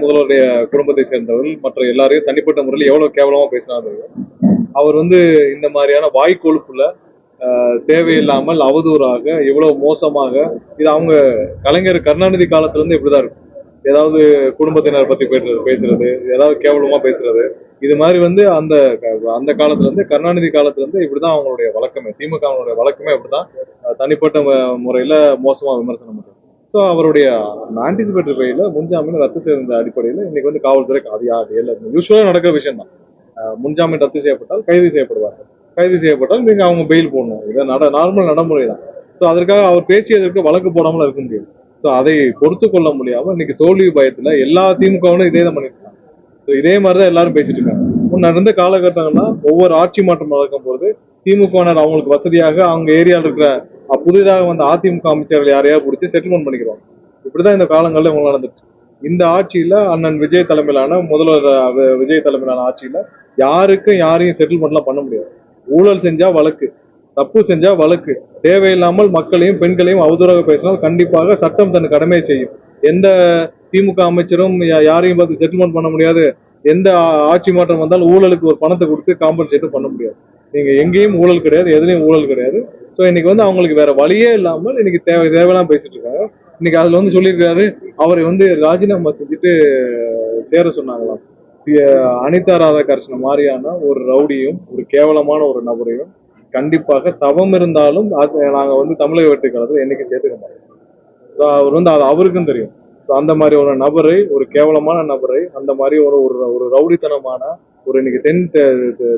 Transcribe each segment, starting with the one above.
முதல்வருடைய குடும்பத்தை சேர்ந்தவர்கள் மற்ற எல்லாரையும் தனிப்பட்ட முறையில் எவ்வளவு கேவலமா பேசினாரு. அவர் இந்த மாதிரியான வாய்க்கொழுப்புல தேவையில்லாமல் அவதூறாக இவ்வளவு மோசமாக இது அவங்க கலைஞர் கருணாநிதி காலத்துல இருந்து இப்படிதான் இருக்கும். ஏதாவது குடும்பத்தினர் பத்தி பேசுறது, ஏதாவது கேவலமா பேசுறது, இது மாதிரி அந்த அந்த காலத்துல இருந்து கருணாநிதி காலத்துல இருந்து இப்படிதான் அவங்களுடைய வழக்கமே. திமுகவுடைய வழக்கமே அப்படிதான். தனிப்பட்ட முறையில மோசமா விமர்சனம் பண்றது. ஸோ அவருடைய ஆன்டிசிபேட்டரி பையில முன்ஜாமீன் ரத்து செய்த அடிப்படையில் இன்னைக்கு காவல்துறை அது யூஸ்வலா நடக்கிற விஷயம் தான். முன்ஜாமீன் ரத்து செய்யப்பட்டால் கைது செய்யப்படுவார்கள். கைது செய்யப்பட்டால் நீங்க அவங்க பெயில் போடணும். இதை நார்மல் நடைமுறை தான். ஸோ அதற்காக அவர் பேசியதற்கு வழக்கு போடாமல் இருக்க முடியாது. ஸோ அதை பொறுத்து கொள்ள முடியாம இன்னைக்கு தோல்வி பயத்துல எல்லா திமுகவும் இதே தான் பண்ணிட்டு இருக்காங்க. ஸோ இதே மாதிரிதான் எல்லாரும் பேசிட்டு இருக்காங்க. நடந்த காலகட்டங்கள்லாம் ஒவ்வொரு ஆட்சி மாற்றம் நடக்கும் போது திமுகவினர் அவங்களுக்கு வசதியாக அவங்க ஏரியாவில் இருக்கிற புதிதாக வந்த அதிமுக அமைச்சர்கள் யாரையாவது பிடிச்சி செட்டில்மெண்ட் பண்ணிக்கிறோம். இப்படிதான் இந்த காலங்களில் இவங்க நடந்துச்சு. இந்த ஆட்சியில அண்ணன் விஜய் தலைமையிலான முதல்வர் விஜய் தலைமையிலான ஆட்சியில யாருக்கும் யாரையும் செட்டில்மெண்ட்லாம் பண்ண முடியாது. ஊழல் செஞ்சா வழக்கு, தப்பு செஞ்சா வழக்கு, தேவையில்லாமல் மக்களையும் பெண்களையும் அவதூறாக பேசினால் கண்டிப்பாக சட்டம் தன் கடமையை செய்யும். எந்த திமுக அமைச்சரும் யாரையும் பார்த்து செட்டில்மெண்ட் பண்ண முடியாது. எந்த ஆட்சி மாற்றம் வந்தால் ஊழலுக்கு ஒரு பணத்தை கொடுத்து காம்பன்சேட்டும் பண்ண முடியாது. நீங்க எங்கேயும் ஊழல் கிடையாது, எதுலையும் ஊழல் கிடையாது. ஸோ இன்னைக்கு அவங்களுக்கு வேற வழியே இல்லாமல் இன்னைக்கு தேவையெல்லாம் பேசிட்டு இருக்காங்க. இன்னைக்கு அதுல சொல்லியிருக்காரு, அவரை ராஜினாமா செஞ்சுட்டு சேர சொன்னாங்களாம். அனிதா ராதாகிருஷ்ணன் மாதிரியான ஒரு ரவுடியும் ஒரு கேவலமான ஒரு நபரையும் கண்டிப்பாக தவம் இருந்தாலும் நாங்க தமிழக வெற்றி கழகத்தில் என்னைக்கு சேர்த்துக்க மாட்டோம். அவர் அது அவருக்கும் தெரியும். ஸோ அந்த மாதிரி ஒரு நபரை, ஒரு கேவலமான நபரை, அந்த மாதிரி ஒரு ரவுடித்தனமான ஒரு இன்னைக்கு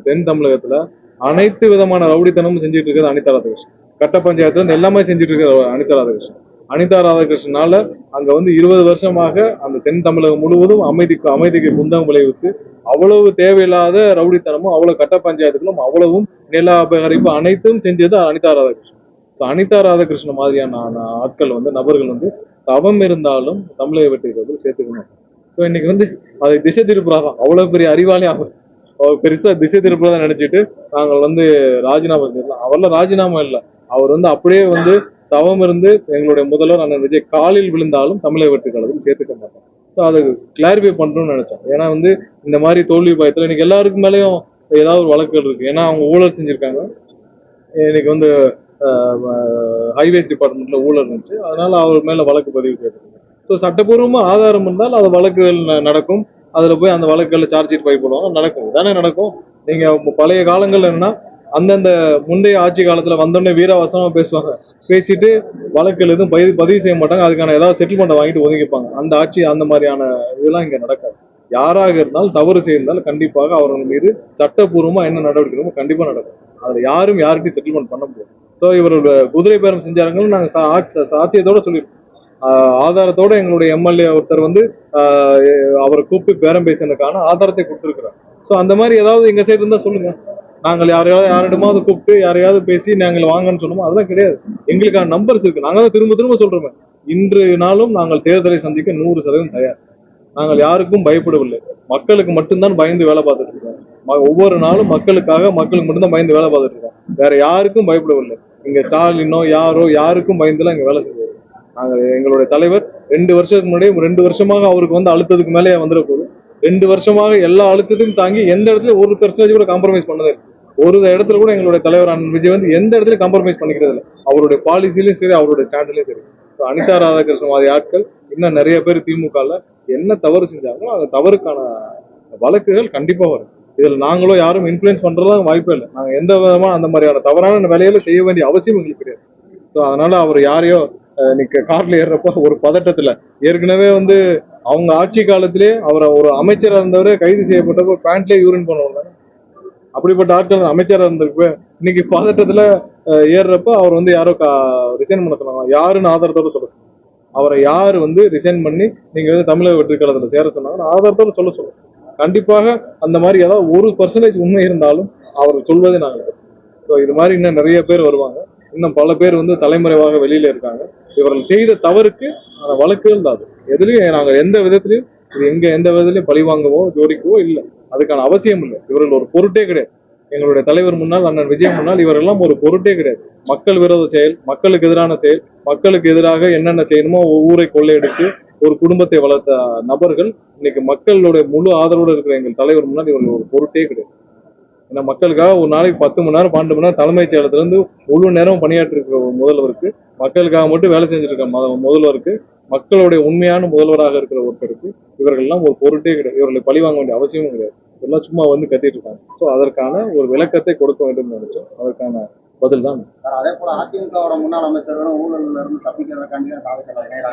தென் தமிழகத்துல அனைத்து விதமான ரவுடித்தனமும் செஞ்சுட்டு இருக்கிறது அனிதா ராதாகிருஷ்ணன். கட்ட பஞ்சாயத்துல இருந்து எல்லாமே செஞ்சுட்டு இருக்கிற அனிதா ராதாகிருஷ்ணன். அனிதா ராதாகிருஷ்ணனால அங்க 20 வருஷமாக அந்த தென் தமிழகம் முழுவதும் அமைதிக்கு குந்தகம் விளைவித்து அவ்வளவு தேவையில்லாத ரவுடித்தனமும் அவ்வளவு கட்ட பஞ்சாயத்துகளும் அவ்வளவும் நில அபகரிப்பு அனைத்தும் செஞ்சது அனிதா ராதாகிருஷ்ணன். ஸோ அனிதா ராதாகிருஷ்ணன் மாதிரியான ஆட்கள் நபர்கள் தவம் இருந்தாலும் தமிழக வெற்றி கழகத்தில் சேர்த்துக்கணும். ஸோ இன்னைக்கு அதை திசை திருப்புறாராம். அவ்வளவு பெரிய அறிவாளி அவர் பெருசா திசை திருப்புறதா நினைச்சிட்டு நாங்கள் ராஜினாமா செய்யலாம். அவர்ல ராஜினாமா இல்லை. அவர் அப்படியே தவம் இருந்து எங்களுடைய முதல்வர் அண்ணன் விஜய் காலில் விழுந்தாலும் தமிழக வெற்றி கழகத்தில் சேர்த்துக்க மாட்டோம். ஸோ அதை கிளாரிஃபை பண்றோம்னு நினைச்சோம். ஏன்னா இந்த மாதிரி தோல்வி பயத்துல இன்னைக்கு எல்லாருக்கும் மேலேயும் ஏதாவது ஒரு வழக்குகள் இருக்கு. ஏன்னா அவங்க ஊழல் செஞ்சிருக்காங்க. இன்னைக்கு ஹைவேஸ் டிபார்ட்மெண்ட்ல ஊழல் இருந்துச்சு. அதனால அவர் மேல வழக்கு பதிவு கேட்டிருக்காங்க. ஸோ சட்டப்பூர்வமா ஆதாரம் இருந்தால் அது வழக்குகள் நடக்கும். அதுல போய் அந்த வழக்குகள்ல சார்ஜ் ஷீட் ஃபைல் போடுவாங்க. நடக்கும், தானே நடக்கும். நீங்க பழைய காலங்கள்ல என்ன அந்தந்த முந்தைய ஆட்சி காலத்துல வந்தோடனே வீரவசமா பேசுவாங்க. பேசிட்டு வழக்குகள் எதுவும் பதிவு செய்ய மாட்டாங்க. அதுக்கான ஏதாவது செட்டில்மெண்ட் வாங்கிட்டு ஒதுங்கிப்பாங்க. அந்த ஆட்சி அந்த மாதிரியான இதெல்லாம் இங்க நடக்காது. யாராக இருந்தாலும் தவறு செய்திருந்தாலும் கண்டிப்பாக அவர்கள் மீது சட்டப்பூர்வமா என்ன நடவடிக்கை கண்டிப்பா நடக்கும். அதுல யாரும் யாருக்கும் செட்டில்மெண்ட் பண்ண முடியாது. ஸோ இவரோட குதிரை பேரம் செஞ்சாருங்கன்னு நாங்க சாட்சியத்தோட சொல்லியிருக்கோம். ஆதாரத்தோட எங்களுடைய எம்எல்ஏ ஒருத்தர் அவரை கூப்பிட்டு பேரம் பேசினதுக்கான ஆதாரத்தை கொடுத்துருக்கிறார். ஸோ அந்த மாதிரி ஏதாவது எங்க சைடு இருந்தா சொல்லுங்க. நாங்கள் யாரிடமாவது கூப்பிட்டு யாரையாவது பேசி நாங்கள் வாங்கன்னு சொன்னோமோ அதெல்லாம் கிடையாது. எங்களுக்கான நம்பர்ஸ் இருக்கு. நாங்க தான் திரும்ப சொல்றோமே. இன்று நாளும் நாங்கள் தேர்தலை சந்திக்க 100% தயார். நாங்கள் யாருக்கும் பயப்படவில்லை. மக்களுக்கு மட்டும்தான் பயந்து வேலை பார்த்துட்டு இருக்கோம். ஒவ்வொரு நாளும் மக்களுக்காக மக்களுக்கு மட்டும்தான் பயந்து வேலை பார்த்துட்டு இருக்கோம். வேற யாருக்கும் பயப்படவில்லை. இங்க ஸ்டாலினோ யாருக்கும் பயந்துலாம் இங்க வேலை செய்யாது. நாங்கள் எங்களுடைய தலைவர் 2 வருஷத்துக்கு முன்னாடி 2 வருஷமாக அவருக்கு அழுத்தத்துக்கு மேலே வந்துட போகுது. 2 வருஷமாக எல்லா அழுத்தத்தையும் தாங்கி எந்த இடத்துல 1% கூட காம்ப்ரமைஸ் பண்ணதே இருக்கு. ஒரு இடத்துல கூட எங்களுடைய தலைவர் அண்ணன் விஜய் எந்த இடத்துல காம்ப்ரமைஸ் பண்ணிக்கிறது இல்லை. அவருடைய பாலிசிலையும் சரி, அவருடைய ஸ்டாண்ட்லயும் சரி. அனிதா ராதாகிருஷ்ணன் மாதிரி ஆட்கள் இன்னும் நிறைய பேர் திமுகல என்ன தவறு செஞ்சாங்களோ அந்த தவறுக்கான வழக்குகள் கண்டிப்பா வரும். இதுல நாங்களும் யாரும் இன்ஃபுளுன்ஸ் பண்றதுலாம் வாய்ப்பே இல்லை. நாங்க எந்த விதமா அந்த மாதிரியான தவறான வேலையில செய்ய வேண்டிய அவசியம் எங்களுக்கு கிடையாது. ஸோ அதனால அவர் யாரையோ இன்னைக்கு கார்ல ஏறுறப்ப ஒரு பதட்டத்துல ஏற்கனவே அவங்க ஆட்சி காலத்திலே அவரை ஒரு அமைச்சராக இருந்தவரே கைது செய்யப்பட்டப்போ பேண்ட்லேயே யூரின் பண்ணுவாங்க. அப்படிப்பட்ட ஆட்கள் அமைச்சராக இருந்திருக்கு. இன்னைக்கு பதட்டத்துல ஏறுறப்ப அவர் யாரோ ரிசைன் பண்ண சொன்னாங்க. யாருன்னு ஆதாரத்தோட சொல்ல சொன்னாங்க. அவரை யாரு ரிசைன் பண்ணி நீங்க தமிழக வெற்றி கழகத்துல சேர சொன்னாங்க ஆதாரத்தோட சொல்ல கண்டிப்பாக அந்த மாதிரி ஏதாவது 1% உண்மை இருந்தாலும் அவர் சொல்வதை நாங்கள். ஸோ இது மாதிரி இன்னும் நிறைய பேர் வருவாங்க. இன்னும் பல பேர் தலைமறைவாக வெளியில இருக்காங்க. இவர்கள் செய்த தவறுக்கு வழக்குகள் தான். எதுலையும் நாங்கள் எந்த விதத்திலையும் எந்த விதத்திலையும் பழி வாங்கவோ ஜோடிக்கவோ இல்லை. அதுக்கான அவசியம் இல்லை. இவர்கள் ஒரு பொருட்டே கிடையாது. எங்களுடைய தலைவர் முன்னால் அண்ணன் விஜய் முன்னால் இவரெல்லாம் ஒரு பொருட்டே கிடையாது. மக்கள் விரோத செயல், மக்களுக்கு எதிரான செயல், மக்களுக்கு எதிராக என்னென்ன செய்யணுமோ ஊரை கொள்ளையடித்து ஒரு குடும்பத்தை வளர்த்த நபர்கள் இன்னைக்கு மக்களுடைய முழு ஆதரவோடு இருக்கிற எங்கள் தலைவர் முன்னாடி இவர்கள் ஒரு பொருட்டே கிடையாது. ஏன்னா மக்களுக்காக ஒரு நாளைக்கு 10 மணி நேரம் 12 மணி நேரம் தலைமைச் செயலத்துல இருந்து முழு நேரம் பணியாற்றி இருக்கிற ஒரு முதல்வருக்கு, மக்களுக்காக மட்டும் வேலை செஞ்சுட்டு இருக்க முதல்வருக்கு, மக்களுடைய உண்மையான முதல்வராக இருக்கிற ஒருத்தருக்கு இவர்கள்லாம் ஒரு பொருட்டே கிடையாது. இவர்களை பழி வாங்க வேண்டிய அவசியமும் கிடையாது. இதெல்லாம் சும்மா வந்து கத்திட்டு இருக்காங்க. ஸோ அதற்கான ஒரு விளக்கத்தை கொடுக்க வேண்டும் நினைச்சோம். அதற்கான பதில் தான். அதே போல அதிமுகவோட முன்னாள் அமைச்சர்களும் ஊழல்ல இருந்து தப்பிக்கிறதுக்காண்டி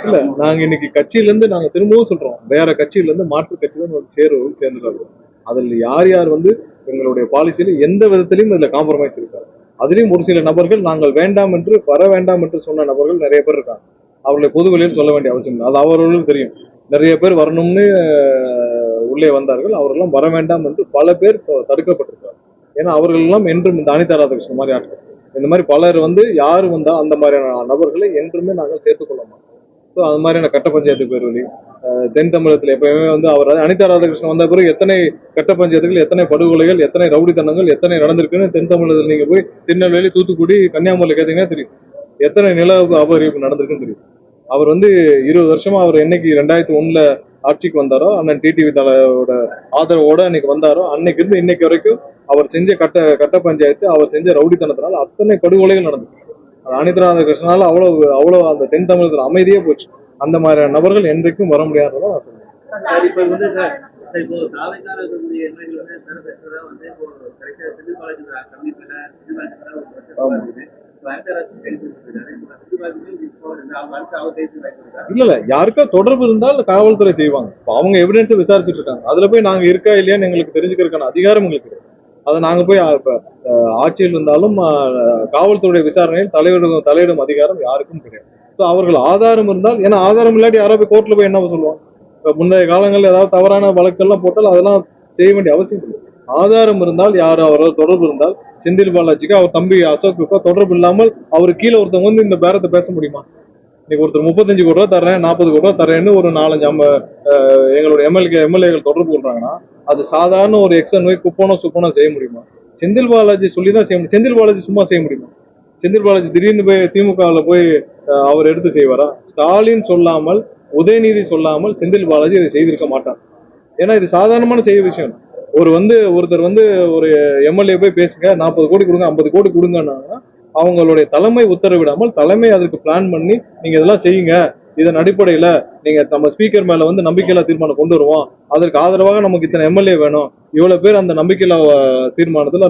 இல்ல, நாங்க இன்னைக்கு கட்சியில இருந்து நாங்க திரும்பவும் சொல்றோம், வேற கட்சியில இருந்து மாற்று கட்சியில வந்து சேர்ந்துட்டாங்க. அதுல யார் யார் வந்து எங்களுடைய பாலிசியில எந்த விதத்திலையும் இதுல காம்ப்ரமைஸ் இருக்காது. அதுலயும் ஒரு சில நபர்கள் நாங்கள் வேண்டாம் என்று வர வேண்டாம் என்று சொன்ன நபர்கள் நிறைய பேர் இருக்காங்க. அவர்களை பொது வெளியில் சொல்ல வேண்டிய அவசியம் இல்லை. அது அவர்களும் தெரியும். நிறைய பேர் வரணும்னு உள்ளே வந்தார்கள். அவர்களெல்லாம் வர வேண்டாம் என்று பல பேர் தடுக்கப்பட்டிருக்காங்க. ஏன்னா அவர்கள் எல்லாம் என்றும் இந்த அனிதா ராதாகிருஷ்ணன் மாதிரி ஆட்கள், இந்த மாதிரி பலர் வந்து யாரு வந்தா அந்த மாதிரியான நபர்களை என்றுமே நாங்கள் சேர்த்துக்கொள்ள மாட்டோம். ஸோ அது மாதிரியான கட்ட பஞ்சாயத்து பேர்வழி தென் தமிழகத்தில் எப்பயுமே வந்து அவர் அனிதா ராதாகிருஷ்ணன் வந்த பிறகு எத்தனை கட்ட பஞ்சாயத்துகள், எத்தனை படுகொலைகள், எத்தனை ரவுடித்தனங்கள் எத்தனை நடந்திருக்குன்னு தென் தமிழகத்தில் நீங்க போய் திருநெல்வேலி, தூத்துக்குடி, கன்னியாகுமரி கேட்டீங்கன்னா தெரியும். எத்தனை நில அபகரிப்பு நடந்திருக்குன்னு தெரியும். அவர் வந்து 20 வருஷமா அவர் என்னைக்கு 2001 ஆட்சிக்கு வந்தாரோ, அண்ணன் டிடிவி தலையோட ஆதரவோட அன்னைக்கு வந்தாரோ, அன்னைக்கு இருந்து இன்னைக்கு வரைக்கும் அவர் செஞ்ச கட்ட பஞ்சாயத்து, அவர் செஞ்ச ரவுடித்தனத்தினால அத்தனை படுகொலைகள் நடந்தது. அனிதா ராதாகிருஷ்ணனால அவ்வளவு அந்த தென் தமிழகத்தில் அமைதியே போச்சு. அந்த மாதிரியான நபர்கள் என்றைக்கும் வர முடியாததான் நான் சொல்றேன். இல்ல யாருக்கா தொடர்பு இருந்தால் காவல்துறை செய்வாங்க. அவங்க எவிடன்ஸை விசாரிச்சுட்டு இருக்காங்க. அதுல போய் நாங்க இருக்கா இல்லையான்னு எங்களுக்கு தெரிஞ்சுக்கிறதுக்கான அதிகாரம் எங்களுக்கு இருக்கு. அதை நாங்க போய் ஆட்சியில் இருந்தாலும் காவல்துறையுடைய விசாரணையில் தலையிடும் அதிகாரம் யாருக்கும் கிடையாது. ஸோ அவர்கள் ஆதாரம் இருந்தால், ஏன்னா ஆதாரம் இல்லாட்டி யாரோ போய் கோர்ட்ல போய் என்ன சொல்லுவாங்க? இப்போ முந்தைய காலங்களில் ஏதாவது தவறான வழக்கெல்லாம் போட்டால் அதெல்லாம் செய்ய வேண்டிய அவசியம் இல்லை. ஆதாரம் இருந்தால், யார் அவரோட தொடர்பு இருந்தால், செந்தில் பாலாஜிக்கு அவர் தம்பி அசோக்குக்கோ தொடர்பு இல்லாமல் அவர் கீழே ஒருத்தவங்க வந்து இந்த பேரத்தை பேச முடியுமா? இன்னைக்கு ஒருத்தர் 35 கோடி ரூபா தரேன், 40 கோடி ரூபா தரேன்னு ஒரு 4-5 எங்களுடைய எம்எல்ஏகள் தொடர்பு கொள்றாங்கன்னா, அது சாதாரண ஒரு எக்ஸன் குப்பனோ சுப்பனோ செய்ய முடியுமா? செந்தில் பாலாஜி சொல்லிதான் செய்ய முடியும். செந்தில் பாலாஜி சும்மா செய்ய முடியுமா? செந்தில் பாலாஜி திடீர்னு போய் திமுகவில் போய் அவர் எடுத்து செய்வாரா? ஸ்டாலின் சொல்லாமல், உதயநிதி சொல்லாமல் செந்தில் பாலாஜி இதை செய்திருக்க மாட்டார். ஏன்னா இது சாதாரணமான செய்ய விஷயம். ஒருத்தர் வந்து ஒரு எம்எல்ஏ போய் பேசுங்க, 40 கோடி கொடுங்க, 50 கோடி கொடுங்கன்னா அவங்களுடைய தலைமை உத்தரவிடாமல் தலைமை அதற்கு பிளான் பண்ணி நீங்க இதெல்லாம் செய்யுங்க, இதன் அடிப்படையில நீங்க நம்ம ஸ்பீக்கர் மேல வந்து நம்பிக்கையில்லா தீர்மானம் கொண்டு வருவோம், அதற்கு ஆதரவாக நமக்கு இத்தனை எம்எல்ஏ வேணும், இவ்வளவு பேர் அந்த நம்பிக்கையில்லா தீர்மானத்துல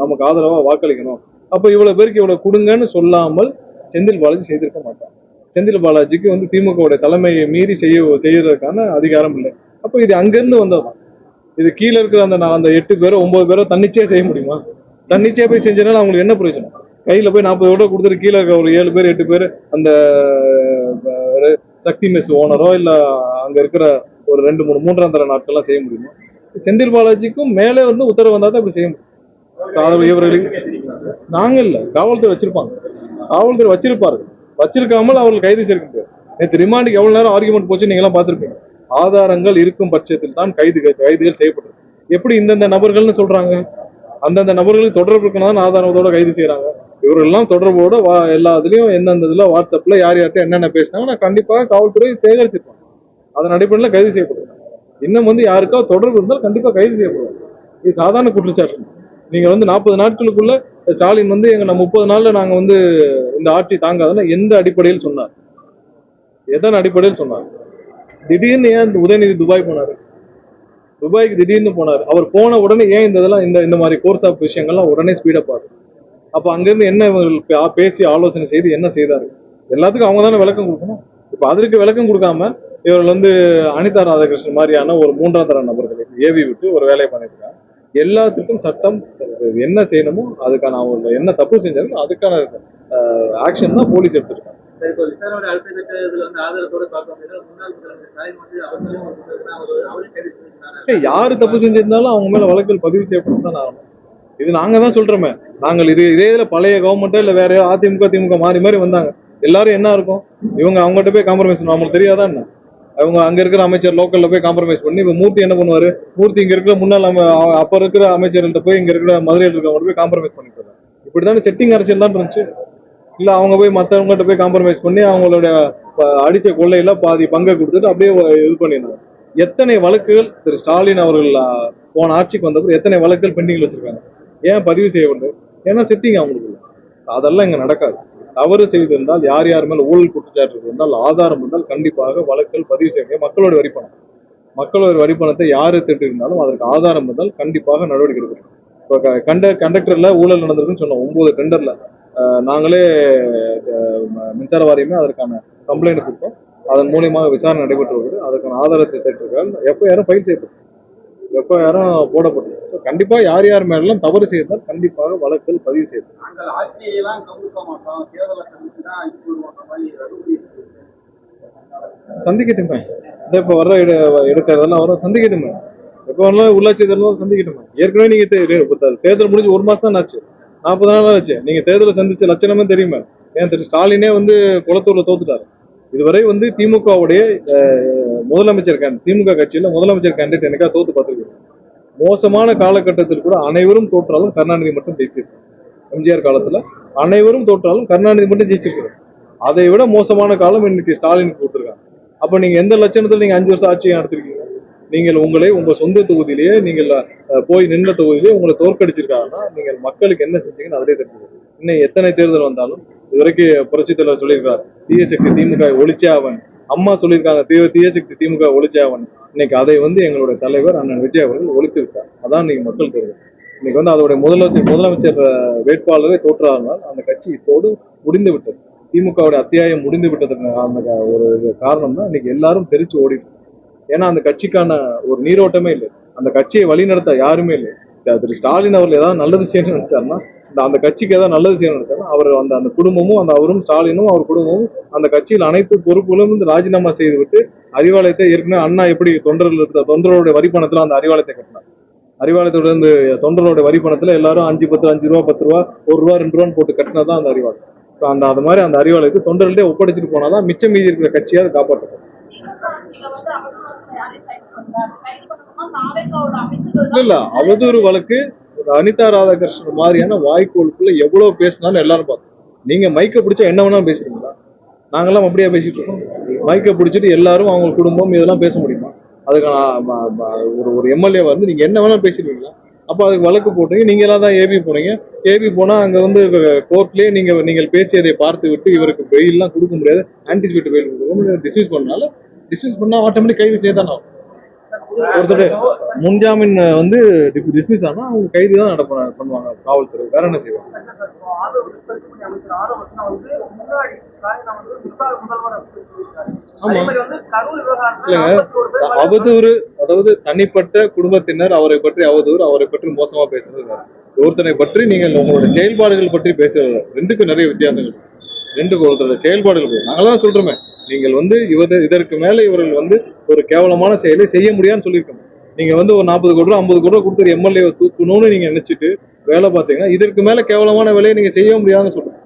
நமக்கு ஆதரவா வாக்களிக்கணும், அப்ப இவ்வளவு பேருக்கு இவ்வளவு கொடுங்கன்னு சொல்லாமல் செந்தில் பாலாஜி செய்திருக்க மாட்டாங்க. செந்தில் பாலாஜிக்கு வந்து திமுக தலைமையை மீறி செய்யறதுக்கான அதிகாரம் இல்லை. அப்ப இது அங்கிருந்து வந்ததுதான். இது கீழே இருக்கிற அந்த 8 பேரோ 9 பேரோ தன்னிச்சையா செய்ய முடியுமா? தன்னிச்சையா போய் செஞ்சனால அவங்களுக்கு என்ன பிரயோஜனம்? கையில போய் 40 கோடி கொடுத்துட்டு கீழே இருக்க ஒரு 7 பேர் 8 பேர் அந்த சக்தி மெஸ் ஓனரோ இல்ல அங்க இருக்கிற ஒரு 2-3 மூன்றாம் தர நாட்கள்லாம் செய்ய முடியுமா? செந்தில் பாலாஜிக்கும் மேலே வந்து உத்தரவு வந்தா தான் இப்படி செய்ய முடியும். இவர்களுக்கு நாங்க இல்ல, காவல்துறை வச்சிருப்பாங்க. காவல்துறை வச்சிருக்காமல் அவர்கள் கைது செய்ய முடியாது. நேற்று ரிமாண்டுக்கு எவ்வளவு நேரம் ஆர்குமெண்ட் போச்சு நீங்க எல்லாம் பார்த்திருப்பீங்க. ஆதாரங்கள் இருக்கும் பட்சத்தில் தான் கைதுகள் செய்யப்பட்டது. எப்படி இந்தந்த நபர்கள்னு சொல்றாங்க? அந்தந்த நபர்களுக்கு தொடர்பு இருக்கணும் ஆதாரத்தோட கைது செய்யறாங்க. இவர்கள் எல்லாம் தொடர்போட எல்லாத்துலயும் எந்தெந்த இதுல வாட்ஸ்அப்ல யார் யார்கிட்ட என்னென்ன பேசினாங்க கண்டிப்பாக காவல்துறை சேகரிச்சிருப்பாங்க. அதன் அடிப்படையில் கைது செய்யப்படுவாங்க. இன்னும் வந்து யாருக்கா தொடர்பு இருந்தால் கண்டிப்பா கைது செய்யப்படுவாங்க. இது சாதாரண குற்றச்சாட்டு. நீங்க வந்து 40 நாட்களுக்குள்ள ஸ்டாலின் வந்து எங்க 30 நாள்ல நாங்க வந்து இந்த ஆட்சி தாங்காதுன்னா எந்த அடிப்படையில் சொன்னார்? எதன் அடிப்படையில் சொன்னார்? திடீர்னு ஏன் உதயநிதி துபாய் போனாரு? துபாய்க்கு திடீர்னு போனார். அவர் போன உடனே ஏன் இதெல்லாம் இந்த மாதிரி கோர்ஸ் ஆஃப் விஷயங்கள்லாம் உடனே ஸ்பீடப் ஆகுது? அப்ப அங்கிருந்து என்ன பேசி ஆலோசனை செய்து என்ன செய்தாரு? எல்லாத்துக்கும் அவங்க தானே விளக்கம் கொடுக்கணும். இப்ப அதற்கு விளக்கம் கொடுக்காம இவர்கள் வந்து அனிதா ராதாகிருஷ்ணன் மாதிரியான ஒரு 3ஆம் தர நபர்களை ஏவி விட்டு ஒரு வேலையை பண்ணிருக்காங்க. எல்லாத்துக்கும் சட்டம் என்ன செய்யணுமோ அதுக்கான அவங்க என்ன தப்பு செஞ்சாலும் அதுக்கான ஆக்ஷன் தான் போலீஸ் எடுத்திருக்காங்க. யாரு தப்பு செஞ்சிருந்தாலும் அவங்க மேல வழக்குகள் பதிவு செய்யப்படும் தான் ஆகணும். இது நாங்க தான் சொல்றோமே. நாங்கள் இதே இதுல பழைய கவர்மெண்ட்டோ இல்ல வேற அதிமுக திமுக மாறி வந்தாங்க. எல்லாரும் என்ன இருக்கும், இவங்க அவங்ககிட்ட போய் காம்ப்ரமைஸ் அவங்களுக்கு தெரியாதா என்ன? அவங்க அங்க இருக்கிற அமைச்சர் லோக்கல்ல போய் காம்ப்ரமைஸ் பண்ணி இப்ப மூர்த்தி என்ன பண்ணுவாரு? மூர்த்தி இங்க இருக்கிற முன்னாள் அப்ப இருக்கிற அமைச்சர்கள்ட்ட போய் இங்க இருக்கிற மதுரையில் இருக்கவங்க போய் காம்ப்ரமைஸ் பண்ணிட்டு இப்படித்தானே செட்டிங் அரசியல் தான் இருந்துச்சு. இல்ல அவங்க போய் மத்தவங்ககிட்ட போய் காம்ப்ரமைஸ் பண்ணி அவங்களோட அடிச்ச கொள்ளையில பாதி பங்கை கொடுத்துட்டு அப்படியே இது பண்ணியிருந்தாங்க. எத்தனை வழக்குகள் திரு ஸ்டாலின் அவர்கள் போன ஆட்சிக்கு வந்தப்போ எத்தனை வழக்குகள் பெண்டிங்ல வச்சிருக்காங்க? ஏன் பதிவு செய்யவில்லை? ஏன்னா சிட்டிங் அவங்களுக்கு இல்லை. அதெல்லாம் இங்க நடக்காது. தவறு செய்திருந்தால் யார் யார் மேல ஊழல் குற்றச்சாட்டு இருந்தால் ஆதாரம் இருந்தால் கண்டிப்பாக வழக்குகள் பதிவு செய்ய. மக்களோட வரிப்பணம், மக்களோட வரிப்பணத்தை யாரு திட்டு இருந்தாலும் அதற்கு ஆதாரம் இருந்தால் கண்டிப்பாக நடவடிக்கை எடுக்கணும். இப்போ கண்டக்டர்ல ஊழல் நடந்திருக்குன்னு சொன்னோம். 9 டெண்டர்ல நாங்களே மின்சார வாரியமே அதற்கான கம்ப்ளைண்ட் கொடுத்தோம். அதன் மூலியமாக விசாரணை நடைபெற்று வருது. அதற்கான ஆதாரத்தை தேட்டிருக்காங்க. எஃப்ஐஆரும் ஃபைல் செய்யப்படும், எஃப்ஐஆரும் போடப்படும். கண்டிப்பா யார் யார் மேலாம் தவறு செய்தால் கண்டிப்பாக வழக்குகள் பதிவு செய்யப்படும். நாங்கள் ஆட்சியெல்லாம் கவுக்க மாட்டோம், தேர்தலை சந்திச்சுதான் ஆட்சி வருவோன்ற மாதிரி ரகுபதி சந்திக்கட்டுமே. இப்ப வர்ற எடுக்கிறதெல்லாம் வர சந்திக்கட்டுமே. எப்ப வரலாம் உள்ளாட்சி தேர்தல் சந்திக்கட்டுமே. ஏற்கனவே நீங்க தேர்தல் முடிஞ்சு 1 மாசம் தான் ஆச்சு, 40 நாள் ஆச்சு. நீங்க தேர்தலை சந்திச்ச லட்சணமே தெரியுமே. ஏன் திரு ஸ்டாலினே குளத்தூர்ல தோத்துட்டாரு. இதுவரை திமுகவுடைய முதலமைச்சர் திமுக கட்சியில முதலமைச்சர் கேண்டிடேட் எனக்கா தோத்து பார்த்திருக்கேன். மோசமான காலகட்டத்தில் கூட அனைவரும் தோற்றாலும் கருணாநிதி மட்டும் ஜெயிச்சிருக்காரு. எம்ஜிஆர் காலத்துல அனைவரும் தோற்றாலும் கருணாநிதி மட்டும் ஜெயிச்சிருக்காரு. அதை விட மோசமான காலம் இன்னைக்கு ஸ்டாலினுக்கு கொடுத்துருக்காங்க. அப்ப நீங்க எந்த லட்சணத்துல நீங்க 5 வருஷம் ஆட்சியை நடத்திருக்கீங்க? நீங்கள் உங்க சொந்த தொகுதியிலேயே நீங்கள் போய் நின்ற தொகுதியிலேயே உங்களை தோற்கடிச்சிருக்காங்கன்னா நீங்கள் மக்களுக்கு என்ன செஞ்சீங்கன்னு அதிலே தெரிஞ்சுக்கணும். இன்னும் எத்தனை தேர்தல் வந்தாலும் இதுவரைக்கும் புரட்சி தலைவர் சொல்லியிருக்காரு, தீயசக்தி திமுக ஒழிச்சே அவன். அம்மா சொல்லியிருக்காங்க, தீயசக்தி திமுக ஒழிச்சே அவன். இன்னைக்கு அதை எங்களுடைய தலைவர் அண்ணன் விஜய் அவர்கள் ஒழித்து விட்டார். அதான் இன்னைக்கு மக்கள் தேர்தல். இன்னைக்கு அதோடைய முதலமைச்சர் வேட்பாளரை தோற்றானால் அந்த கட்சி இத்தோடு முடிந்து விட்டது. திமுகவுடைய அத்தியாயம் முடிந்து விட்டதுக்கு அந்த ஒரு காரணம் தான் இன்னைக்கு எல்லாரும் தெரிச்சு ஓடி. ஏன்னா அந்த கட்சிக்கான ஒரு நீரோட்டமே இல்லை. அந்த கட்சியை வழிநடத்த யாருமே இல்லை. திரு ஸ்டாலின் அவர்கள் ஏதாவது நல்லது செய்யணும்னு நினைச்சாருன்னா, அந்த கட்சிக்கு ஏதாவது நல்லது செய்யணும்னு நினைச்சாருன்னா அவர் அந்த குடும்பமும் அவரும் ஸ்டாலினும் அவர் குடும்பமும் அந்த கட்சியில் அனைத்து பொறுப்புகளும் ராஜினாமா செய்துவிட்டு அறிவாலயத்தை ஏற்கனவே அண்ணா எப்படி தொண்டர்களுடைய வரிப்பணத்துல அந்த அறிவாலயத்தை கட்டினார். அறிவாலயத்தோட இருந்து தொண்டர்களுடைய வரிப்பணத்துல எல்லாரும் 5, 10, 5 ரூபா, 10 ரூபா, 1 ரூபா, 2 ரூபான்னு போட்டு கட்டினதான் அந்த அறிவாலயம். அது மாதிரி அந்த அறிவாலயத்தை தொண்டர்களே ஒப்படைச்சிட்டு போனாதான் மிச்சம் மீதி இருக்கிற கட்சியை அதை காப்பாற்றணும். இல்ல அவதூறு வழக்கு அனிதா ராதாகிருஷ்ணன் மாதிரியான வாய்க்கோளுக்குள்ள எவ்வளவு பேசினாலும் எல்லாரும் பார்த்தோம். நீங்க மைக்க பிடிச்சா என்ன வேணாலும் பேசுறீங்களா? நாங்கெல்லாம் அப்படியே பேசிட்டு இருக்கோம். மைக்க பிடிச்சிட்டு எல்லாரும் அவங்க குடும்பம் இதெல்லாம் பேச முடியுமா? அதுக்கான ஒரு எம்எல்ஏ நீங்க என்ன வேணாலும் பேசிடுவீங்களா? அப்ப அதுக்கு வழக்கு போட்டீங்க. நீங்க எல்லாம் தான் ஏபி போனீங்க. ஏபி போனா அங்க கோர்ட்லயே நீங்கள் பேசியதை பார்த்து விட்டு இவருக்கு பெயில் எல்லாம் கொடுக்க முடியாது, ஆன்டிசிபேட் பெயில் கொடுக்கணும், டிஸ்மிஸ் பண்ணால டிஸ்மிஸ் பண்ணா ஆட்டோமேட்டிக் கைது செய்யதானே ஆகும். ஒருத்தர் முன்ஜாமீன் டிஸ்மிஸ் ஆனா அவங்க கைது தான் பண்ணுவாங்க காவல்துறை. வேற என்ன செய்வாங்க? அவதூறு, அதாவது தனிப்பட்ட குடும்பத்தினர் அவரை பற்றி அவதூறு, அவரை பற்றி மோசமா பேசுறது வேற. ஒருத்தனை பற்றி நீங்கள் உங்களுடைய செயல்பாடுகள் பற்றி பேசுறது, ரெண்டுக்கும் நிறைய வித்தியாசங்கள். ரெண்டுக்கும் ஒருத்தருடைய செயல்பாடுகள் நாங்களாம் சொல்றோமே, நீங்கள் இதற்கு மேல இவர்கள் ஒரு கேவலமான செயலை செய்ய முடியாதுன்னு சொல்லியிருக்கோம். நீங்க ஒரு 40 கோடி ரூபா 50 கோடி ரூபா கொடுத்து எம்எல்ஏ தூக்கணும்னு நீங்க நினைச்சிட்டு வேலை பார்த்தீங்கன்னா இதற்கு மேல கேவலமான வேலையை நீங்க செய்ய முடியாதுன்னு சொல்றோம்.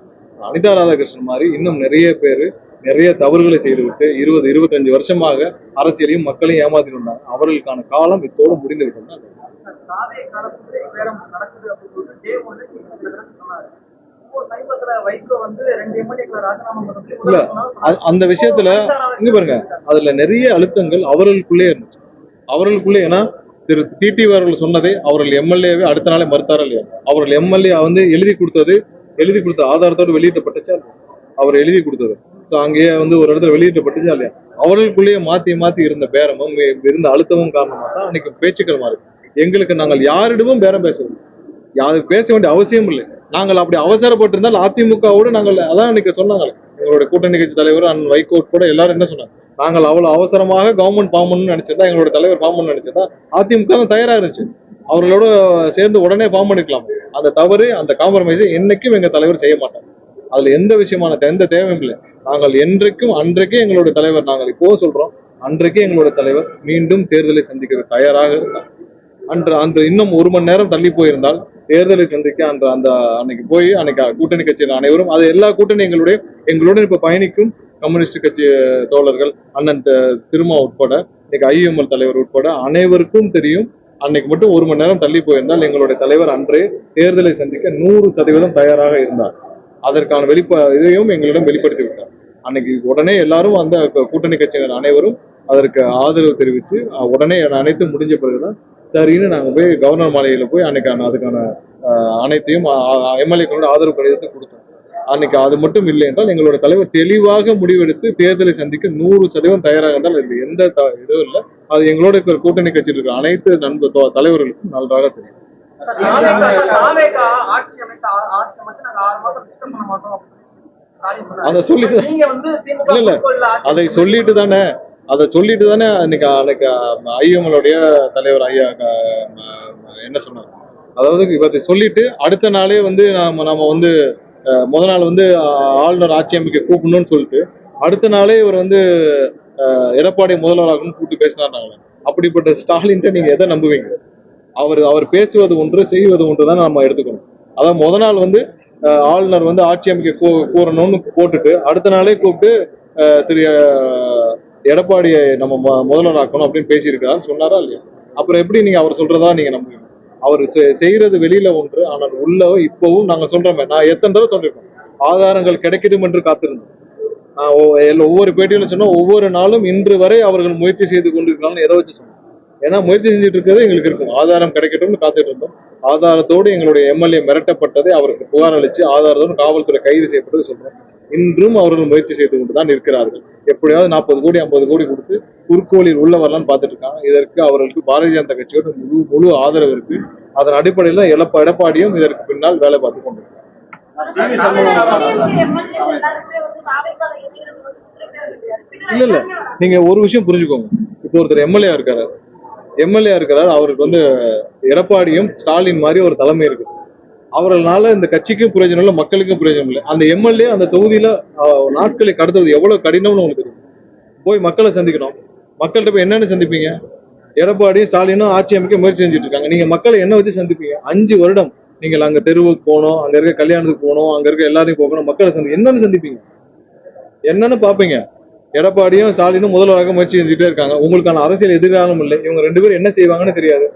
அனிதா ராதாகிருஷ்ணன் மாதிரி இன்னும் நிறைய பேர் நிறைய தவறுகளை செய்துவிட்டு 20-25 வருஷமாக அரசியலையும் மக்களையும் ஏமாத்திட்டு இருந்தாங்க. அவர்களுக்கான காலம் இத்தோடு முடிந்து விட்டது. இல்ல அந்த விஷயத்துல இங்க பாருங்க, அதுல நிறைய அழுத்தங்கள் அவர்களுக்குள்ளே இருந்துச்சு. அவர்களுக்குள்ளே ஏன்னா திரு டிடி அவர்கள் சொன்னதை அவர்கள் எம்எல்ஏவே அடுத்த நாளே மறுத்தாரா இல்லையா? அவர்கள் எம்எல்ஏ எழுதி கொடுத்த ஆதாரத்தோடு வெளியிட்டப்பட்டுச்சா? அவர் எழுதி கொடுத்தது அங்கேயே ஒரு இடத்துல வெளியிட்டப்பட்டுச்சா இல்லையா? அவர்களுக்குள்ளேயே மாத்தி இருந்த பேரமும் இருந்த அழுத்தமும் காரணமா தான் அன்னைக்கு பேச்சுக்கள் மாறுச்சு. எங்களுக்கு நாங்கள் யாரிடமும் பேரம் பேசவில்லை, யாருக்கு பேச வேண்டிய அவசியம் இல்லை. நாங்கள் அப்படி அவசரப்பட்டிருந்தால் அதிமுகவோடு நாங்கள் அதான் இன்னைக்கு சொன்னாங்க. எங்களுடைய கூட்டணி கட்சி தலைவர் அண்ணன் வைகோ கூட எல்லாரும் என்ன சொன்னாங்க, நாங்கள் அவ்வளவு அவசரமாக கவர்மெண்ட் ஃபார்ம் பண்ணணும்னு நினைச்சிருந்தா, எங்களோட தலைவர் ஃபார்ம் பண்ணணும்னு நினைச்சிருந்தா அதிமுக தான் தயாரா இருந்துச்சு. அவர்களோட சேர்ந்து உடனே ஃபார்ம் பண்ணிக்கலாம். அந்த தவறு, அந்த காம்ப்ரமைஸை என்னைக்கும் எங்க தலைவர் செய்ய மாட்டாங்க. அதுல எந்த விஷயமான எந்த தேவையும் இல்லை. நாங்கள் என்றைக்கும் அன்றைக்கே எங்களுடைய தலைவர், நாங்கள் இப்போ சொல்றோம், அன்றைக்கே எங்களுடைய தலைவர் மீண்டும் தேர்தலை சந்திக்க தயாராக இருந்தார். அன்று இன்னும் 1 மணி நேரம் தள்ளி போயிருந்தால் தேர்தலை சந்திக்க அன்னைக்கு போய் அன்னைக்கு கூட்டணி கட்சியில் அனைவரும், அது எல்லா கூட்டணி எங்களுடன் இப்ப பயணிக்கும் கம்யூனிஸ்ட் கட்சி தோழர்கள், அண்ணன் திருமா உட்பட, இன்னைக்கு ஐஎம்எல் தலைவர் உட்பட அனைவருக்கும் தெரியும். அன்னைக்கு மட்டும் 1 மணி நேரம் தள்ளி போயிருந்தால் எங்களுடைய தலைவர் அன்றே தேர்தலை சந்திக்க 100% தயாராக இருந்தார். அதற்கான இதையும் எங்களிடம் வெளிப்படுத்தி விட்டார். அன்னைக்கு உடனே எல்லாரும் அந்த கூட்டணி கட்சியினர் அனைவரும் அதற்கு ஆதரவு தெரிவித்து உடனே அனைத்து முடிஞ்ச பிறகுதான் சரின்னு நாங்க போய் கவர்னர் மாளிகையில போய் அன்னைக்கான அதுக்கான அனைத்தையும் எம்எல்ஏக்களோட ஆதரவு கடிதத்தை கொடுத்தோம். அன்னைக்கு அது மட்டும் இல்லை என்றால் எங்களோட தலைவர் தெளிவாக முடிவெடுத்து தேர்தலை சந்திக்க 100% தயாராக இருந்தால் இதுல எந்த இதுவும் இல்லை. அது எங்களோட இருக்கிற கூட்டணி கட்சியில் இருக்கிற அனைத்து தலைவர்களுக்கும் நன்றாக தெரியும். அதை சொல்லிட்டு இல்ல அதை சொல்லிட்டு தானே அன்னைக்கு ஐஎம்எல்லுடைய தலைவர் ஐயா என்ன சொன்னார், அதாவது இவத்தை சொல்லிட்டு அடுத்த நாளே வந்து நம்ம வந்து முத நாள் வந்து ஆளுநர் ஆட்சி அமைக்க கூப்பிடணும்னு சொல்லிட்டு அடுத்த நாளே இவர் வந்து எடப்பாடி முதல்வராகணும்னு கூப்பிட்டு பேசினார். அப்படிப்பட்ட ஸ்டாலின் நீங்க எதை நம்புவீங்க? அவர் பேசுவது ஒன்று செய்வது ஒன்று தான் நம்ம எடுத்துக்கணும். அதான் முத நாள் வந்து ஆளுநர் வந்து ஆட்சி அமைக்க கூறணும்னு போட்டுட்டு அடுத்த நாளே கூப்பிட்டு திரு எடப்பாடியை நம்ம முதல்வராக்கணும் அப்படின்னு பேசியிருக்கிறான்னு சொன்னாரா இல்லையா? அப்புறம் எப்படி நீங்க அவர் சொல்றதா நீங்க நம்புவீங்க? அவர் செய்யறது வெளியில ஒன்று, ஆனால் உள்ள இப்பவும் நாங்க சொல்றோமே, நான் எத்தனை தடவை சொல்லிருக்கோம், ஆதாரங்கள் கிடைக்கட்டும் என்று காத்திருந்தோம். ஒவ்வொரு பேட்டியிலும் சொன்னா ஒவ்வொரு நாளும் இன்று வரை அவர்கள் முயற்சி செய்து கொண்டிருக்காங்கன்னு எதை வச்சு சொன்னோம்? ஏன்னா முயற்சி செஞ்சுட்டு இருக்கிறது எங்களுக்கு இருக்கும், ஆதாரம் கிடைக்கட்டும்னு காத்துட்டு இருந்தோம். ஆதாரத்தோடு எங்களுடைய எம்எல்ஏ மிரட்டப்பட்டதை அவருக்கு புகார் அளிச்சு ஆதாரத்தோடு காவல்துறை கைது செய்யப்பட்டது சொல்றோம். இன்றும் அவர்கள் முயற்சி செய்து கொண்டுதான் இருக்கிறார்கள். எப்படியாவது 40 கோடி 50 கோடி கொடுத்து குறுக்கோளில் உள்ள வரலான்னு பார்த்துட்டு இருக்காங்க. இதற்கு அவர்களுக்கு பாரதிய ஜனதா கட்சியோட முழு ஆதரவு இருக்கு. அதன் அடிப்படையில் எடப்பாடியும் இதற்கு பின்னால் வேலை பார்த்து கொண்டிருக்காங்க. இல்ல நீங்க ஒரு விஷயம் புரிஞ்சுக்கோங்க. இப்போ ஒருத்தர் எம்எல்ஏ இருக்கிறார், அவருக்கு வந்து எடப்பாடியும் ஸ்டாலின் மாதிரி ஒரு தலைமை இருக்கு. அவர்களால இந்த கட்சிக்கும் பிரயோஜனம் இல்லை, மக்களுக்கும் பிரயோஜனம் இல்லை. அந்த எம்எல்ஏ அந்த தொகுதியில நாட்களை கடத்துவது எவ்வளவு கடினம்னு உங்களுக்கு தெரியும். போய் மக்களை சந்திக்கணும். மக்கள்கிட்ட போய் என்னன்னு சந்திப்பீங்க? எடப்பாடியும் ஸ்டாலினும் ஆட்சி அமைக்க முயற்சி செஞ்சுட்டு இருக்காங்க. நீங்க மக்களை என்ன வச்சு சந்திப்பீங்க? 5 வருடம் நீங்கள் அங்க தெருவுக்கு போகணும், அங்க இருக்க கல்யாணத்துக்கு போகணும், அங்க இருக்க எல்லாரையும் போகணும், மக்களை என்னன்னு சந்திப்பீங்க? என்னன்னு பாப்பீங்க? எடப்பாடியும் ஸ்டாலினும் முதல்வராக முயற்சி செஞ்சுட்டே இருக்காங்க. உங்களுக்கான அரசியல் எதிர்காலம் இல்லை. இவங்க 2 பேரும் என்ன செய்வாங்கன்னு தெரியாது.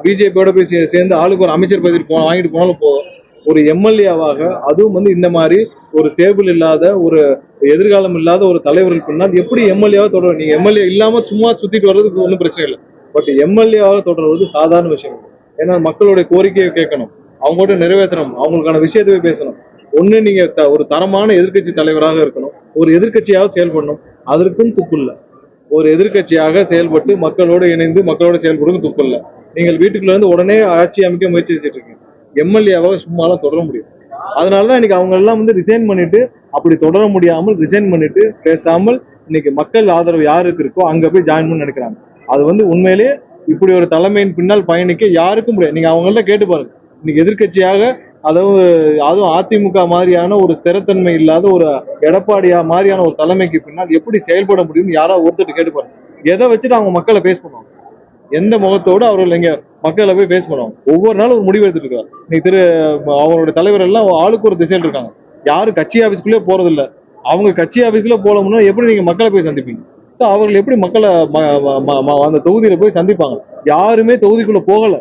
பிஜேபியோட போய் சேர்ந்து ஆளுக்கு ஒரு அமைச்சர் பதவி வாங்கிட்டு போனாலும் போதும். ஒரு எம்எல்ஏவாக, அதுவும் வந்து இந்த மாதிரி ஒரு ஸ்டேபிள் இல்லாத ஒரு எதிர்காலம் இல்லாத ஒரு தலைவர்கள் பின்னால் எப்படி எம்எல்ஏவாக தொடரும்? நீங்க எம்எல்ஏ இல்லாம சும்மா சுத்திட்டு வர்றதுக்கு ஒன்றும் பிரச்சனை இல்லை. பட் எம்எல்ஏவாக தொடர்வது சாதாரண விஷயம். ஏன்னா மக்களுடைய கோரிக்கையை கேட்கணும், அவங்களோட நிறைவேற்றணும், அவங்களுக்கான விஷயத்தவே பேசணும். ஒண்ணு நீங்க ஒரு தரமான எதிர்கட்சி தலைவராக இருக்கணும், ஒரு எதிர்கட்சியாக செயல்படணும். அதற்கும் துப்பு இல்லை. ஒரு எதிர்கட்சியாக செயல்பட்டு மக்களோடு இணைந்து மக்களோட செயல்படுறது துப்பு இல்லை. நீங்கள் வீட்டுக்குள்ள இருந்து உடனே ஆட்சி அமைக்க முயற்சி செஞ்சுட்டு இருக்கீங்க. எம்எல்ஏவாக சும்மாலாம் தொடர முடியும். அதனாலதான் இன்னைக்கு அவங்க எல்லாம் வந்து ரிசைன் பண்ணிட்டு, அப்படி தொடர முடியாமல் ரிசைன் பண்ணிட்டு பேசாமல் இன்னைக்கு மக்கள் ஆதரவு யாருக்கு இருக்கோ அங்க போய் ஜாயின் பண்ணி நினைக்கிறாங்க. அது வந்து உண்மையிலேயே இப்படி ஒரு தலைமையின் பின்னால் பயணிக்க யாருக்கும் முடியாது. நீங்க அவங்கள்ட்ட கேட்டு பாருங்க. இன்னைக்கு எதிர்கட்சியாக, அதுவும் அதிமுக மாதிரியான ஒரு ஸ்திரத்தன்மை இல்லாத ஒரு எடப்பாடியா மாதிரியான ஒரு தலைமைக்கு பின்னால் எப்படி செயல்பட முடியும்னு யாராவது ஒருத்தர் கேட்டு பாருங்க. எதை வச்சுட்டு அவங்க மக்களை பேஸ் பண்ணுவாங்க? எந்த முகத்தோடு அவர்கள் இங்க மக்களை போய் பேஸ் பண்ணுவாங்க? ஒவ்வொரு நாளும் ஒரு முடிவு எடுத்துட்டு இருக்காங்க. இன்னைக்கு அவருடைய தலைவர் எல்லாம் ஆளுக்கு ஒரு திசையில் இருக்காங்க. யாரும் கட்சி ஆபீஸ்க்குள்ளே போறது இல்லை. அவங்க கட்சி ஆபீஸ்க்குள்ளே போகணும்னா எப்படி நீங்க மக்களை போய் சந்திப்பீங்க? ஸோ அவர்கள் எப்படி மக்களை அந்த தொகுதியில போய் சந்திப்பாங்க? யாருமே தொகுதிக்குள்ள போகல.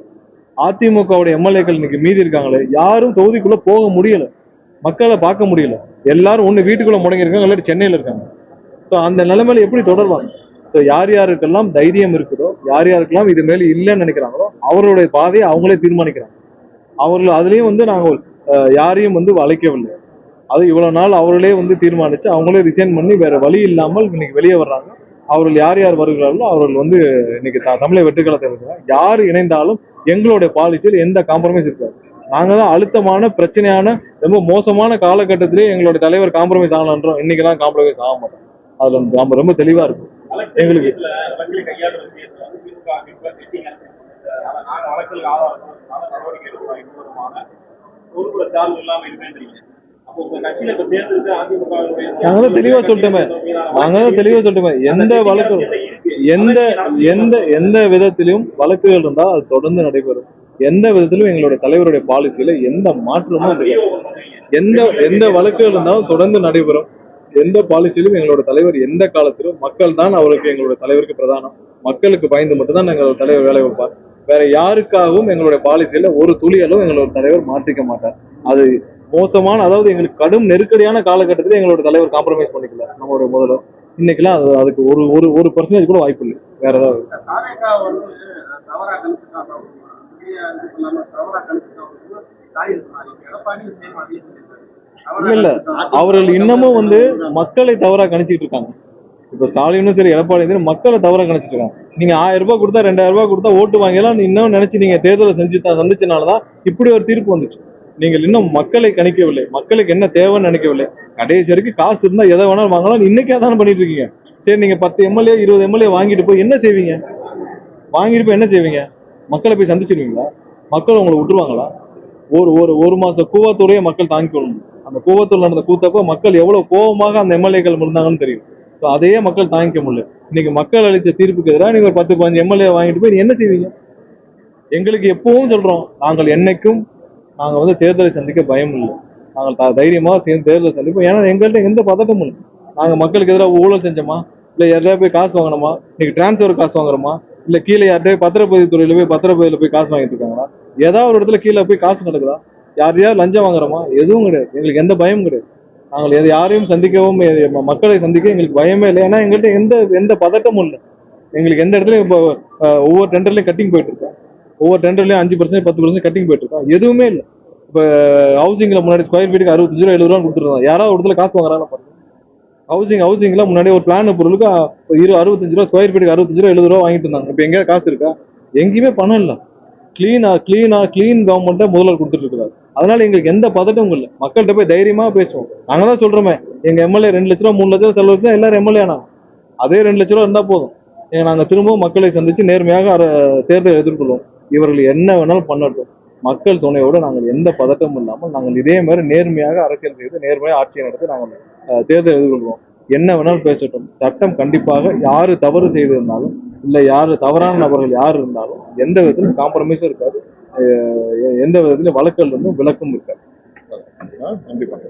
அதிமுகவுடைய எம்எல்ஏக்கள் இன்னைக்கு மீதி இருக்காங்களே, யாரும் தொகுதிக்குள்ள போக முடியல, மக்களை பார்க்க முடியல. எல்லாரும் ஒண்ணு வீட்டுக்குள்ள முடங்கி இருக்காங்க, இல்லாட்டி சென்னையில இருக்காங்க. ஸோ அந்த நிலைமையில எப்படி தொடர்வாங்க? ஸோ யார் யாருக்கெல்லாம் தைரியம் இருக்குதோ, யார் யாருக்கெல்லாம் இது மேலே இல்லைன்னு நினைக்கிறாங்களோ அவர்களுடைய பாதையை அவங்களே தீர்மானிக்கிறாங்க. அவர்கள் அதுலயும் வந்து நாங்கள் யாரையும் வந்து வளைக்கவில்லை. அது இவ்வளவு நாள் அவர்களே வந்து தீர்மானிச்சு அவங்களே ரிசைன் பண்ணி வேற வழி இல்லாமல் இன்னைக்கு வெளியே வர்றாங்க. அவர்கள் யார் யார் வருகிறார்களோ அவர்கள் வந்து இன்னைக்கு தமிழை வெட்டுக்களத்தை இருக்கிறாங்க. யார் இணைந்தாலும் எங்களுடைய பாலிசியில் எந்த காம்ப்ரமைஸ் இருக்காது. நாங்க தான் அழுத்தமான பிரச்சனையான ரொம்ப மோசமான காலகட்டத்திலே எங்களுடைய தலைவர் காம்ப்ரமைஸ் ஆகலான்றோம். இன்னைக்கெல்லாம் காம்ப்ரமைஸ் ஆக மாட்டோம். அதுல நம்ம ரொம்ப தெளிவா இருக்கும். எங்களுக்கு நாங்கதான் தெளிவா சொல்லிட்டோமே, எந்த வழக்கு எந்த விதத்திலும் வழக்குகள் இருந்தால் அது தொடர்ந்து நடைபெறும். எந்த விதத்திலும் எங்களுடைய தலைவருடைய பாலிசியில எந்த மாற்றமும் எந்த வழக்குகள் இருந்தாலும் தொடர்ந்து நடைபெறும். எந்த பாலிசியிலும் எங்களோட தலைவர் எந்த காலத்திலும் மக்கள் தான் அவருக்கு எங்களுடைய தலைவருக்கு பிரதானம். மக்களுக்கு பயந்து மட்டும்தான் எங்களோட தலைவர் வேலை வைப்பார். வேற யாருக்காகவும் எங்களுடைய பாலிசியில ஒரு துளியலும் எங்களோட தலைவர் மாற்றிக்க மாட்டார். அது மோசமான, அதாவது எங்களுக்கு கடும் நெருக்கடியான காலகட்டத்தில் எங்களோட தலைவர் காம்ப்ரமைஸ் பண்ணிக்கல நம்மளுடைய முதல்வர். இன்னைக்கெல்லாம் அதுக்கு ஒரு ஒரு ஒரு பர்சன்டேஜ் கூட வாய்ப்பு இல்லை. வேற ஏதாவது தாவேக்கா வந்து தவறா கணிச்சுட்டாங்க. இது இல்லாம தவறா கணிச்சுட்டாங்க. தாய் சொன்னாங்க. எடப்பாடி சேம் அதே சொல்லியிருக்காரு. தவறா இல்ல கணிச்சுட்டாங்க. அவர்கள் இன்னமும் வந்து மக்களை தவறா கணிச்சிட்டு இருக்காங்க. இப்ப ஸ்டாலினும் சரி எடப்பாடி சரி மக்களை தவறா கணிச்சிட்டு இருக்காங்க. நீங்க 1000 ரூபாய் கொடுத்தா 2000 ரூபாய் கொடுத்தா ஓட்டு வாங்கலாம் இன்னும் நினைச்சு நீங்க தேர்தலை சந்திச்சனாலதான் இப்படி ஒரு தீர்ப்பு வந்துச்சு. நீங்கள் இன்னும் மக்களை கணிக்கவில்லை, மக்களுக்கு என்ன தேவைன்னு நினைக்கவில்லை. கடைசி வரைக்கும் காசு இருந்தா எதை வேணாலும் வாங்கலாம் இன்னைக்கே தானே பண்ணிட்டு இருக்கீங்க. சரி, நீங்க 10 எம்எல்ஏ 20 எம்எல்ஏ வாங்கிட்டு போய் என்ன செய்வீங்க? வாங்கிட்டு போய் என்ன செய்வீங்க? மக்களை போய் சந்திச்சிருவீங்களா? மக்கள் உங்களை விட்டுருவாங்களா? ஒரு ஒரு ஒரு மாசம் கூவத்தூரையே மக்கள் தாங்கிக்கொள்ளணும். அந்த கூவத்தூர் நடந்த கூத்தப்போ மக்கள் எவ்வளவு கோபமாக அந்த எம்எல்ஏக்கள் இருந்தாங்கன்னு தெரியும். So அதையே மக்கள் தாங்கிக்க முடியல. இன்னைக்கு மக்கள் அளித்த தீர்ப்புக்கு எதிராக நீங்க ஒரு 10-15 எம்எல்ஏ வாங்கிட்டு போய் என்ன செய்வீங்க? எங்களுக்கு எப்பவும் சொல்றோம், நாங்கள் என்னைக்கும் நாங்க வந்து தேர்தலை சந்திக்க பயம் இல்லை. நாங்கள் தைரியமா சேர்ந்து தேர்தலை சந்திப்போம். ஏன்னா எங்கள்கிட்ட எந்த பதட்டமும் இல்லை. நாங்க மக்களுக்கு எதிராக ஊழல் செஞ்சோமா, இல்ல யாரையா போய் காசு வாங்கணுமா, இன்னைக்கு டிரான்ஸ்ஃபர் காசு வாங்குறோமா, இல்ல கீழே யார்கிட்டயே பத்திரப்பதிவு துறையில போய் பத்திரப்பதிவுல போய் காசு வாங்கிட்டு இருக்காங்களா, ஏதாவது ஒரு இடத்துல கீழே போய் காசு நடக்குதா, யாரையாவது லஞ்சம் வாங்குறோமா? எதுவும் கிடையாது. எங்களுக்கு எந்த பயமும் கிடையாது. நாங்கள் யாரையும் சந்திக்கவும் மக்களை சந்திக்க எங்களுக்கு பயமே இல்லை. ஏன்னா எங்கள்கிட்ட எந்த எந்த பதட்டமும் இல்லை. எங்களுக்கு எந்த இடத்துலயும் இப்போ ஒவ்வொரு டெண்டர்லயும் கட்டிங் போயிட்டு இருக்கோம். ஒவ்வொரு டெண்டர்லயும் 5% 10% கட்டிங் போயிட்டு இருக்கோம். எதுவுமே இல்லை. இப்ப ஹவுசிங்ல முன்னாடி ஸ்கொயர் ஃபீட்டுக்கு 65 ரூபா 70 ரூபா கொடுத்துருந்தோம். யாராவது ஒரு இடத்துல காசு வாங்குறாங்க பாருங்க. ஹவுசிங்ல முன்னாடி ஒரு பிளான் பொருளுக்கு 65 ரூபா ஸ்கொயர் ஃபீட்டுக்கு 65 ரூபா 70 ரூபா வாங்கிட்டு இருந்தாங்க. இப்ப எங்கேயாவது காசு இருக்கா? எங்கேயுமே பணம் இல்லை. கிளீன் கவர்மெண்ட்டை முதல்வர் கொடுத்துட்டு இருக்கிறாரு. அதனால எங்களுக்கு எந்த பதட்டமும் இல்லை. மக்கள்கிட்ட போய் தைரியமா பேசுவோம். நாங்க தான் சொல்றோமே, எங்க எம்எல்ஏ 2 லட்ச ரூபா 3 லட்ச ரூபா செலவு வச்சா எல்லாரும் எம்எல்ஏ ஆனாங்க. அதே 2 லட்ச ரூபா இருந்தா போதும். நாங்க திரும்பவும் மக்களை சந்திச்சு நேர்மையாக தேர்தலை எதிர்கொள்வோம். இவர்கள் என்ன வேணாலும் பண்ணட்டும். மக்கள் துணையோடு நாங்கள் எந்த பதட்டமும் இல்லாமல் நாங்கள் இதே மாதிரி நேர்மையாக அரசியல் செய்து நேர்மையாக ஆட்சியை நடத்தி நாங்கள் தேர்தலை எதிர்கொள்வோம். என்ன வேணாலும் பேசட்டும். சட்டம் கண்டிப்பாக யாரு தவறு செய்திருந்தாலும் இல்ல யாரு தவறான நபர்கள் யார் இருந்தாலும் எந்த விதத்திலும் காம்ப்ரமைஸும் இருக்காது. எந்த விதத்திலும் வழக்கல் இருந்தும் விளக்கம் இருக்காது. கண்டிப்பாக